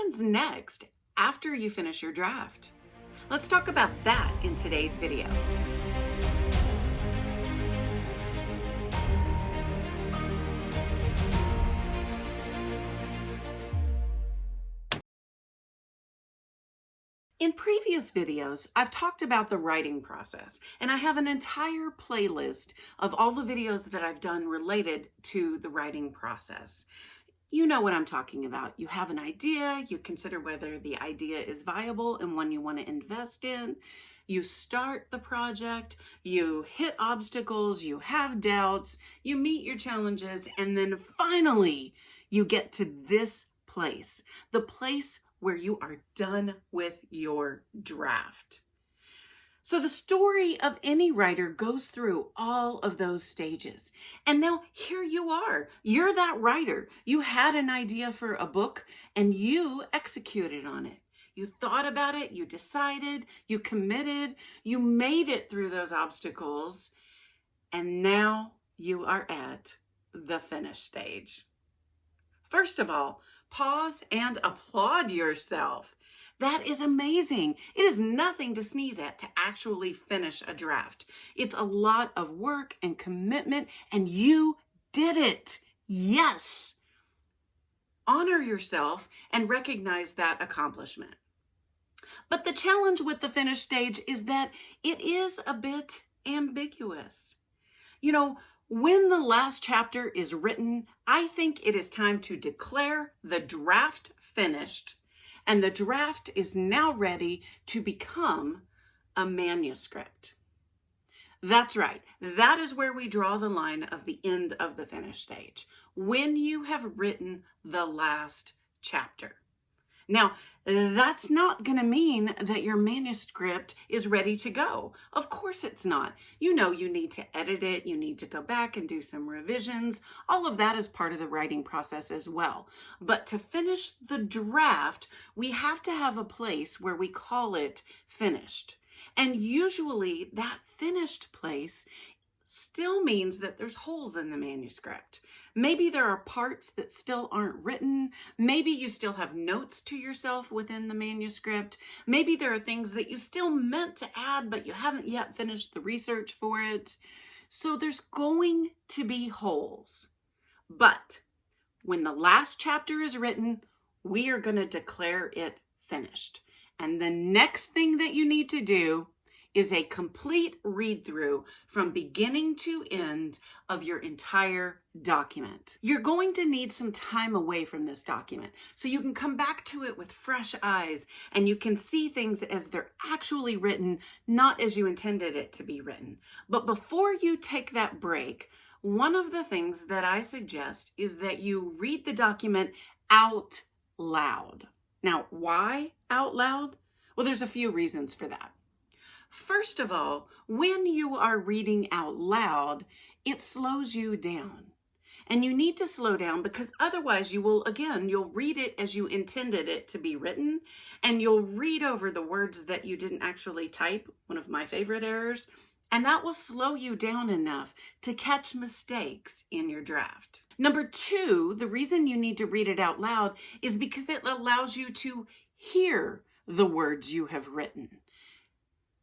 happens next after you finish your draft? Let's talk about that in today's video. In previous videos, I've talked about the writing process, and I have an entire playlist of all the videos that I've done related to the writing process. You know what I'm talking about. You have an idea, you consider whether the idea is viable and one you want to invest in. You start the project, you hit obstacles, you have doubts, you meet your challenges, and then finally you get to this place, the place where you are done with your draft. So the story of any writer goes through all of those stages. And now here you are. You're that writer. You had an idea for a book and you executed on it. You thought about it, you decided, you committed, you made it through those obstacles, and now you are at the finish stage. First of all, pause and applaud yourself. That is amazing. It is nothing to sneeze at to actually finish a draft. It's a lot of work and commitment, and you did it. Yes. Honor yourself and recognize that accomplishment. But the challenge with the finish stage is that it is a bit ambiguous. You know, when the last chapter is written, I think it is time to declare the draft finished, and the draft is now ready to become a manuscript. That's right. That is where we draw the line of the end of the finish stage, when you have written the last chapter. Now, that's not going to mean that your manuscript is ready to go. Of course it's not. You know you need to edit it, you need to go back and do some revisions. All of that is part of the writing process as well. But to finish the draft, we have to have a place where we call it finished. And usually that finished place still means that there's holes in the manuscript. Maybe there are parts that still aren't written. Maybe you still have notes to yourself within the manuscript. Maybe there are things that you still meant to add, but you haven't yet finished the research for it. So there's going to be holes. But when the last chapter is written, we are going to declare it finished. And the next thing that you need to do is a complete read-through from beginning to end of your entire document. You're going to need some time away from this document so you can come back to it with fresh eyes and you can see things as they're actually written, not as you intended it to be written. But before you take that break, one of the things that I suggest is that you read the document out loud. Now, why out loud? Well, there's a few reasons for that. First of all, when you are reading out loud, it slows you down. And you need to slow down because otherwise you'll read it as you intended it to be written, and you'll read over the words that you didn't actually type, one of my favorite errors, and that will slow you down enough to catch mistakes in your draft. Number two, the reason you need to read it out loud is because it allows you to hear the words you have written.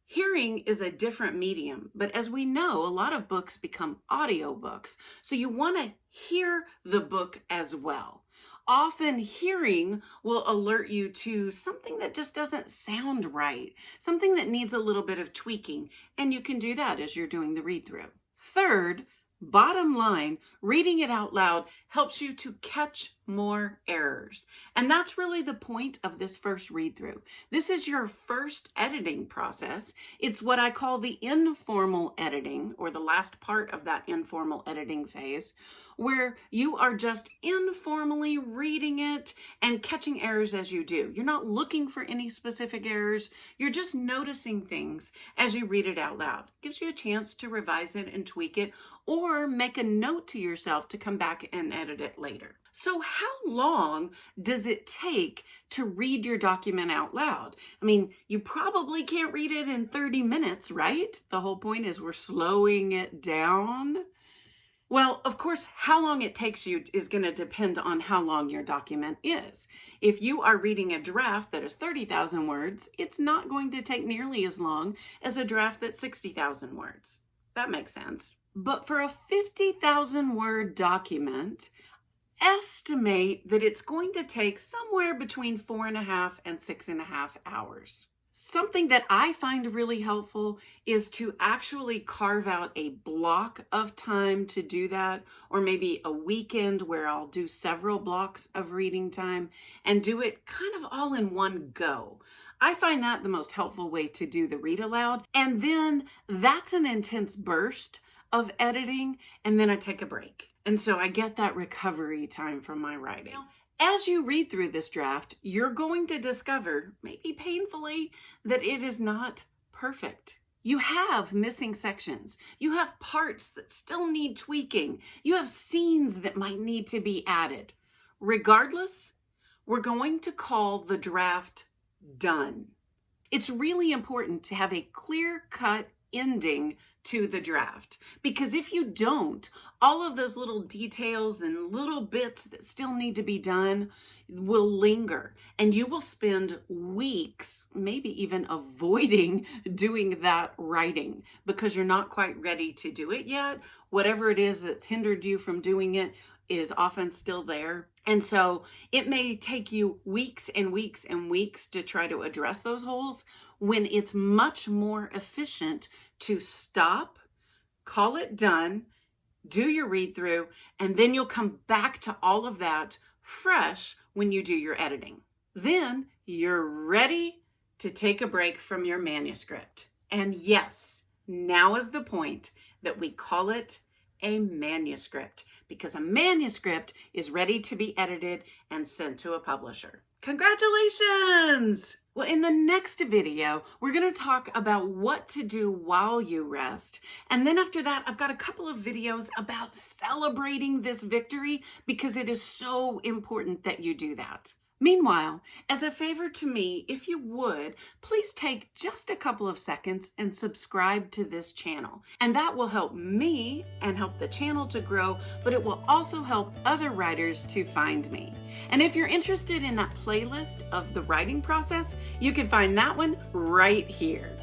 Hearing is a different medium, but as we know, a lot of books become audiobooks, so you want to hear the book as well. Often hearing will alert you to something that just doesn't sound right, something that needs a little bit of tweaking, and you can do that as you're doing the read-through. Third, bottom line, reading it out loud helps you to catch more errors. And that's really the point of this first read through. This is your first editing process. It's what I call the informal editing, or the last part of that informal editing phase, where you are just informally reading it and catching errors as you do. You're not looking for any specific errors. You're just noticing things as you read it out loud. It gives you a chance to revise it and tweak it, or make a note to yourself to come back and edit it later. So how long does it take to read your document out loud? I mean, you probably can't read it in 30 minutes, right? The whole point is we're slowing it down. Well, of course, how long it takes you is going to depend on how long your document is. If you are reading a draft that is 30,000 words, it's not going to take nearly as long as a draft that's 60,000 words. That makes sense. But for a 50,000 word document, estimate that it's going to take somewhere between 4.5 and 6.5 hours. Something that I find really helpful is to actually carve out a block of time to do that, or maybe a weekend where I'll do several blocks of reading time and do it kind of all in one go. I find that the most helpful way to do the read aloud. And then that's an intense burst of editing, and then I take a break. And so I get that recovery time from my writing. As you read through this draft, you're going to discover, maybe painfully, that it is not perfect. You have missing sections. You have parts that still need tweaking. You have scenes that might need to be added. Regardless, we're going to call the draft done. It's really important to have a clear-cut ending to the draft, because if you don't, all of those little details and little bits that still need to be done will linger, and you will spend weeks, maybe even avoiding doing that writing because you're not quite ready to do it yet. Whatever it is that's hindered you from doing it is often still there. And so it may take you weeks and weeks and weeks to try to address those holes, when it's much more efficient to stop, call it done, do your read through, and then you'll come back to all of that fresh when you do your editing. Then you're ready to take a break from your manuscript. And yes, now is the point that we call it a manuscript, because a manuscript is ready to be edited and sent to a publisher. Congratulations! Well, in the next video, we're going to talk about what to do while you rest. And then after that, I've got a couple of videos about celebrating this victory, because it is so important that you do that. Meanwhile, as a favor to me, if you would, please take just a couple of seconds and subscribe to this channel. And that will help me and help the channel to grow, but it will also help other writers to find me. And if you're interested in that playlist of the writing process, you can find that one right here.